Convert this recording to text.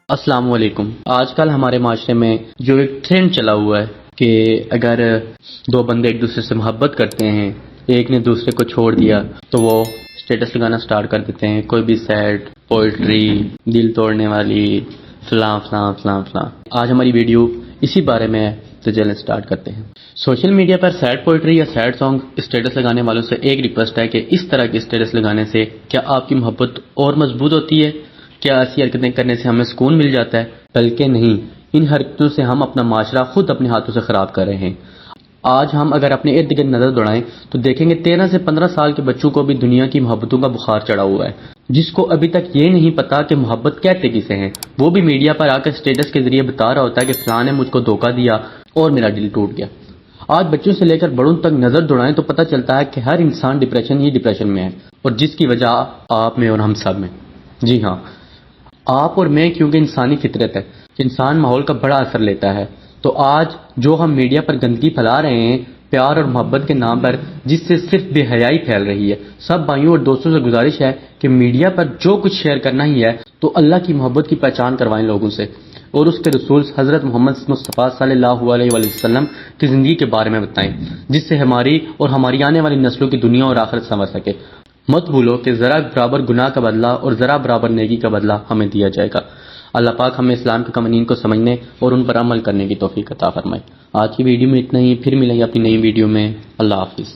السلام علیکم۔ آج کل ہمارے معاشرے میں جو ایک ٹرینڈ چلا ہوا ہے کہ اگر دو بندے ایک دوسرے سے محبت کرتے ہیں، ایک نے دوسرے کو چھوڑ دیا تو وہ اسٹیٹس لگانا سٹارٹ کر دیتے ہیں، کوئی بھی سیڈ پوئٹری، دل توڑنے والی، فلاں فلاں فلاں فلاں۔ آج ہماری ویڈیو اسی بارے میں ہے، تو چلیں سٹارٹ کرتے ہیں۔ سوشل میڈیا پر سیڈ پوئٹری یا سیڈ سانگ اسٹیٹس لگانے والوں سے ایک ریکویسٹ ہے کہ اس طرح کے اسٹیٹس لگانے سے کیا آپ کی محبت اور مضبوط ہوتی ہے؟ کیا ایسی حرکتیں کرنے سے ہمیں سکون مل جاتا ہے؟ بلکہ نہیں، ان حرکتوں سے ہم اپنا معاشرہ خود اپنے ہاتھوں سے خراب کر رہے ہیں۔ آج ہم اگر اپنے ارد گرد نظر دوڑائیں تو دیکھیں گے 13 سے 15 سال کے بچوں کو بھی دنیا کی محبتوں کا بخار چڑھا ہوا ہے، جس کو ابھی تک یہ نہیں پتا کہ محبت کہتے کسے ہیں۔ وہ بھی میڈیا پر آ کر اسٹیٹس کے ذریعے بتا رہا ہوتا ہے کہ فلاں نے مجھ کو دھوکہ دیا اور میرا دل ٹوٹ گیا۔ آج بچوں سے لے کر بڑوں تک نظر دوڑائیں تو پتہ چلتا ہے کہ ہر انسان ڈپریشن میں ہے، اور جس کی وجہ آپ میں اور ہم سب میں۔ جی ہاں، آپ اور میں، کیونکہ انسانی فطرت ہے، انسان ماحول کا بڑا اثر لیتا ہے۔ تو آج جو ہم میڈیا پر گندگی پھیلا رہے ہیں پیار اور محبت کے نام پر، جس سے صرف بے حیائی پھیل رہی ہے، سب بھائیوں اور دوستوں سے گزارش ہے کہ میڈیا پر جو کچھ شیئر کرنا ہی ہے تو اللہ کی محبت کی پہچان کروائیں لوگوں سے، اور اس کے رسول حضرت محمد مصطفیٰ صلی اللہ علیہ وآلہ وسلم کی زندگی کے بارے میں بتائیں، جس سے ہماری اور ہماری آنے والی نسلوں کی دنیا اور آخرت سنور سکے۔ مت بھولو کہ ذرا برابر گناہ کا بدلہ اور ذرا برابر نیکی کا بدلہ ہمیں دیا جائے گا۔ اللہ پاک ہمیں اسلام کے قوانین کو سمجھنے اور ان پر عمل کرنے کی توفیق عطا فرمائے۔ آج کی ویڈیو میں اتنا ہی، پھر ملیں گے اپنی نئی ویڈیو میں۔ اللہ حافظ۔